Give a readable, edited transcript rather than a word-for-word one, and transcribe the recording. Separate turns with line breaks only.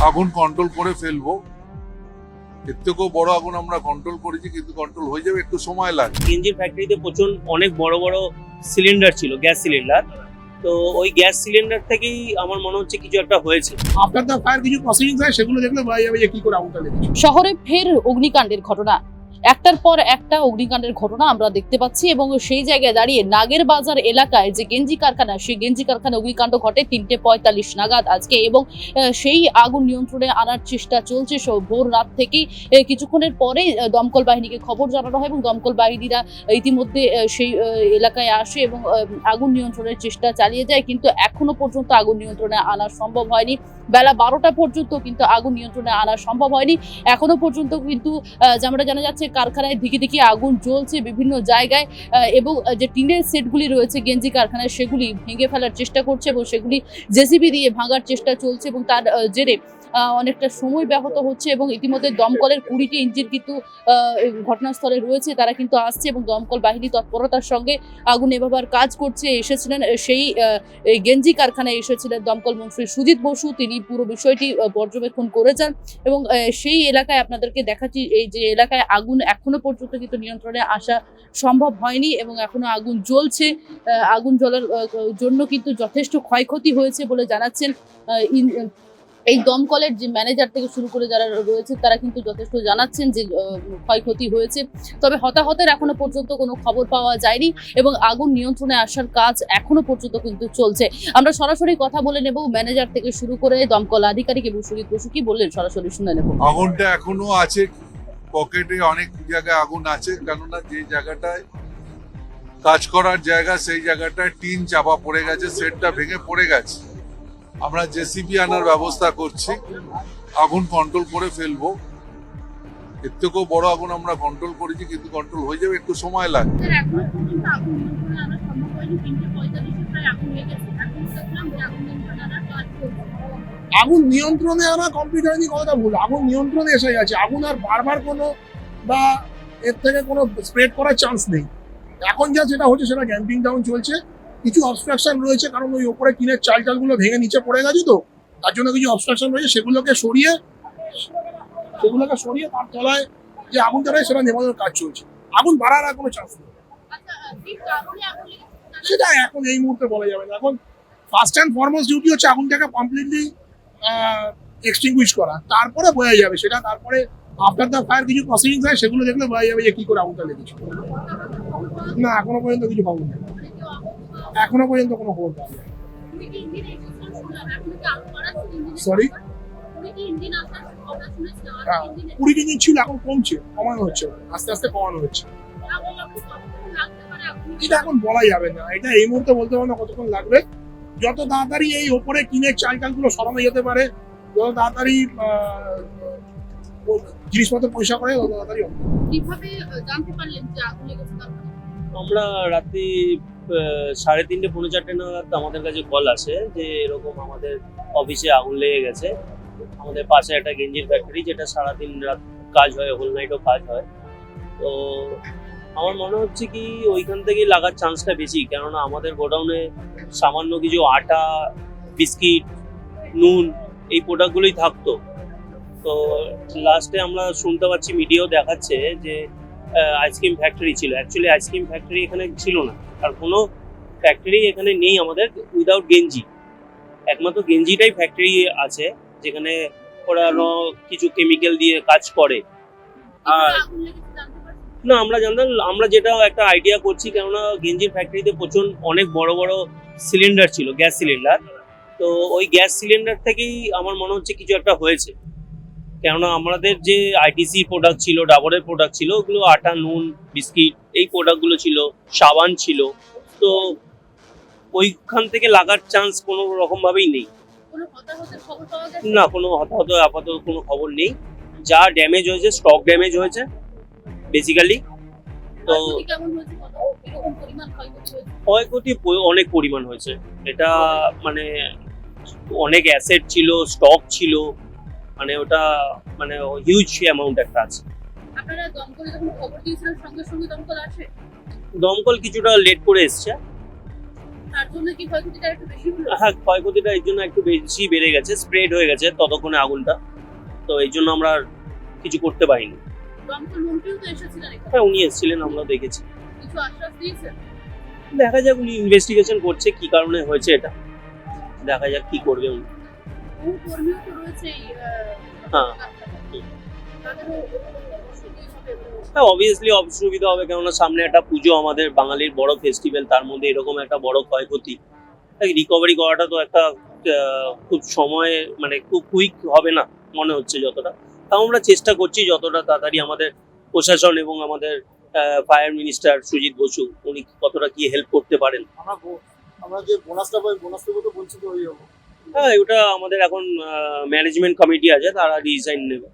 আগুন কন্ট্রোল করে ফেলবো। এর থেকেও বড় আগুন আমরা কন্ট্রোল করেছি, কিন্তু কন্ট্রোল হয়ে যাবে, একটু সময় লাগবে।
গেঞ্জির ফ্যাক্টরিতে প্রচুর অনেক বড় বড় সিলিন্ডার ছিল, গ্যাস সিলিন্ডার। তো ওই গ্যাস সিলিন্ডার থেকেই আমার মনে হচ্ছে কিছু একটা হয়েছে।
আফটার দ্য ফায়ার কিছু প্রসিডিংস হয়, সেগুলো দেখলে বোঝা যাবে যে কি করে আগুনটা লেগেছে।
শহরে ফের অগ্নিকাণ্ডের ঘটনা, একটার পর একটা অগ্নিকাণ্ডের ঘটনা আমরা দেখতে পাচ্ছি এবং সেই জায়গায় দাঁড়িয়ে নাগের বাজার এলাকায় যে গেঞ্জি কারখানা, সেই গেঞ্জি কারখানা অগ্নিকাণ্ড ঘটে 3:45 নাগাদ আজকে এবং সেই আগুন নিয়ন্ত্রণে আনার চেষ্টা চলছে ভোর রাত থেকেই। কিছুক্ষণের পরেই দমকল বাহিনীকে খবর জানানো হয় এবং দমকল বাহিনীরা ইতিমধ্যে সেই এলাকায় আসে এবং আগুন নিয়ন্ত্রণের চেষ্টা চালিয়ে যায়, কিন্তু এখনো পর্যন্ত আগুন নিয়ন্ত্রণে আনা সম্ভব হয়নি। বেলা 12টা পর্যন্ত কিন্তু আগুন নিয়ন্ত্রণে আনা সম্ভব হয়নি। এখনো পর্যন্ত কিন্তু যেমনটা জানা যাচ্ছে কারখানায় দিকে দিকে আগুন জ্বলছে বিভিন্ন জায়গায় এবং যে টিনের সেটগুলি রয়েছে গেঞ্জি কারখানায় সেগুলি ভেঙে ফেলার চেষ্টা করছে এবং সেগুলি জেসিবি দিয়ে ভাঙার চেষ্টা চলছে এবং তার জেরে অনেকটা সময় ব্যাহত হচ্ছে এবং ইতিমধ্যে দমকলের 20টি ইঞ্জিন কিন্তু ঘটনাস্থলে রয়েছে, তারা কিন্তু আসছে এবং দমকল বাহিনী তৎপরতার সঙ্গে আগুন নেভাবার কাজ করছে। এসেছিলেন সেই গেঞ্জি কারখানায় এসেছিলেন দমকল মন্ত্রী সুজিত বসু, তিনি পুরো বিষয়টি পর্যবেক্ষণ করেছেন এবং সেই এলাকায় আপনাদেরকে দেখাচ্ছি এই যে এলাকায় আগুন এখনো পর্যন্ত কিন্তু নিয়ন্ত্রণে আসা সম্ভব হয়নি এবং এখনো আগুন জ্বলছে। আগুন জ্বলার জন্য কিন্তু যথেষ্ট ক্ষয়ক্ষতি হয়েছে বলে জানাচ্ছেন এই দমকলের যে ম্যানেজার থেকে শুরু করে যারা রয়েছে তারা কিন্তু যথেষ্ট জানাচ্ছেন যে ক্ষয়ক্ষতি হয়েছে। তবে হতাহতের এখনো পর্যন্ত কোনো খবর পাওয়া যায়নি এবং আগুন নিয়ন্ত্রণে আসার কাজ এখনো পর্যন্ত কিন্তু চলছে। আমরা সরাসরি কথা বলে নেব ম্যানেজার থেকে শুরু করে দমকল আধিকারিক এবং সুজিত বসু কি বললেন সরাসরি শুনে নেব।
আগুনটা এখনো আছে, পকেটে অনেক জায়গায় আগুন আছে, কেননা যে জায়গাটায় কাজ করার জায়গা সেই জায়গাটায় টিন চাপা পড়ে গেছে, সেটটা ভেঙে পড়ে গেছে। আমরা জেসিবি আনার ব্যবস্থা করছি, আগুন কন্ট্রোল করে ফেলবো। এর থেকেও বড় আগুন আমরা কন্ট্রোল করেছি, কিন্তু কন্ট্রোল হয়ে যাবে, একটু সময় লাগবে।
আগুন নিয়ন্ত্রণে আনা কমপ্লিট হয়নি, কথাটা ভুল। আগুন নিয়ন্ত্রণে এসে গেছে, আগুন আর বারবার কোনো বা এর থেকে কোনো স্প্রেড করার চান্স নেই। এখন যেটা হচ্ছে সেটা ক্যাম্পিং ডাউন চলছে। কিছু অবস্ট্রাকশন রয়েছে, কারণ ওই ওপরে টিনের চালগুলো ভেঙে নিচে পড়ে গেছে, তো তার জন্য কিছু অবস্ট্রাকশন রয়েছে, সেগুলোকে সরিয়ে তার তলায় যে আগুনটা রয়েছে সেটা নেভানোর কাজ চলছে। আগুন বাড়ার আর কোনো চান্স নেই, সেটা এখন এই মুহূর্তে বলা যাবে না। এখন ফার্স্ট অ্যান্ড ফরমোস্ট ডিউটি হচ্ছে আগুনটাকে কমপ্লিটলি এক্সটিংগুইশ করা, তারপরে বোঝা যাবে সেটা। তারপরে আফটার দ্য ফায়ার কিছু প্রসিডিংস হয়, সেগুলো দেখলে বোঝা যাবে যে কি করে আগুনটা লেগেছে। না, এখনো পর্যন্ত কিছু খবর নেই, এখনো পর্যন্ত কোনো খবর পাওয়া যায়। সরি, 20 ইঞ্জিন ছিল, এখন কমানো হচ্ছে, আস্তে আস্তে কমানো হচ্ছে। এটা এখন বলা যাবে না, এটা এই মুহূর্তে বলতে পারবো না কতক্ষণ লাগবে। যত তাড়াতাড়ি এই ওপরে টিনের চালগুলো সরানো যেতে পারে, যত তাড়াতাড়ি জিনিসপত্র পরিষ্কার করে, তত তাড়াতাড়ি হবে।
কিভাবে জানতে পারলেন যে আগুন লেগেছে?
আমরা রাত্রি 3:30 পৌনে 4টে নাগাদ আমাদের কাছে কল আসে যে এরকম আমাদের অফিসে আগুন লেগে গেছে। আমাদের পাশে একটা গেঞ্জির ফ্যাক্টরি, যেটা সারাদিন রাত কাজ হয়, হোল নাইটও কাজ হয়। তো আমার মনে হচ্ছে কি ওইখান থেকেই লাগার চান্সটা বেশি, কেননা আমাদের গোডাউনে সামান্য কিছু আটা, বিস্কিট, নুন এই প্রোডাক্টগুলোই থাকতো। তো লাস্টে আমরা শুনতে পাচ্ছি, মিডিয়াও দেখাচ্ছে যে আইসক্রিম ফ্যাক্টরি ছিল। অ্যাকচুয়ালি আইসক্রিম ফ্যাক্টরি এখানে ছিল না, আর কোনো ফ্যাক্টরি এখানে নেই আমাদের উইদাউট গেঞ্জি। একমাত্র গেঞ্জিটাই ফ্যাক্টরি আছে, যেখানে ওরা কিছু কেমিক্যাল দিয়ে কাজ করে। আর না, আমরা জানতাম, আমরা যেটা একটা আইডিয়া করছি, কেননা গেঞ্জির ফ্যাক্টরিতে প্রচুর অনেক বড় বড় সিলিন্ডার ছিল, গ্যাস সিলিন্ডার। তো ওই গ্যাস সিলিন্ডার থেকেই আমার মনে হচ্ছে কিছু একটা হয়েছে, কেননা আমাদের যে আইটিসি প্রোডাক্ট ছিল, ডাবরের প্রোডাক্ট ছিল, ওগুলো আটা, নুন, বিস্কিট এই প্রোডাক্টগুলো ছিল, সাবান ছিল। তো ওইখান থেকে লাগার চান্স কোনো রকম ভাবেই নেই। না, কোনো হতাহত আপাতত কোনো খবর নেই। যা ড্যামেজ হয়েছে, স্টক ড্যামেজ হয়েছে বেসিক্যালি। তো ক্ষয়ক্ষতি অনেক পরিমাণ হয়েছে। এটা মানে অনেক অ্যাসেট ছিল, স্টক ছিল, মানে ওটা মানে হিউজ অ্যামাউন্ট একটা আছে।
আপনারা দমকলে যখন খবর দিয়েছিলেন সঙ্গে সঙ্গে দমকল আসে?
দমকল কিছুটা লেট করে এসছে।
জন্য কি ক্ষয়ক্ষতিটা একটু বেশি হলো?
হ্যাঁ, ক্ষয়ক্ষতিটা এর জন্য একটু বেশি বেড়ে গেছে, স্প্রেড হয়ে গেছে ততক্ষণে আগুনটা, তো এই জন্য আমরা আর কিছু করতে পারিনি।
দমকল মন্ত্রীও তো এসেছিলেন এখানে,
হ্যাঁ, উনি এসেছিলেন, আমরা দেখেছি।
কিছু আশ্বাস দিয়েছেন?
দেখা যাক, উনি ইনভেস্টিগেশন করছে কি কারণে হয়েছে এটা, দেখা যাক কি করবে উনি।
বহু কর্মীও তো রয়েছে এই
হ্যাঁ।
তাদেরও অসুবিধা হবে।
হ্যাঁ, অবভিয়াসলি অসুবিধা হবে, কেননা সামনে একটা পুজো, আমাদের বাঙালির বড় ফেস্টিভ্যাল, তার মধ্যে এরকম একটা বড় ক্ষয়ক্ষতি, রিকভারি করাটা তো একটা খুব সময়, মানে খুব কুইক হবে না মনে হচ্ছে যতটা। তাও আমরা চেষ্টা করছি যতটা তাড়াতাড়ি, আমাদের প্রশাসন এবং আমাদের ফায়ার মিনিস্টার সুজিত বসু উনি কতটা কি হেল্প করতে পারেন।
আমরা যে বোনাসটা পাই, বোনাস থেকে তো বঞ্চিত হয়ে যাবো।
হ্যাঁ, ওটা আমাদের এখন ম্যানেজমেন্ট কমিটি আছে, তারা ডিসিশন নেবে।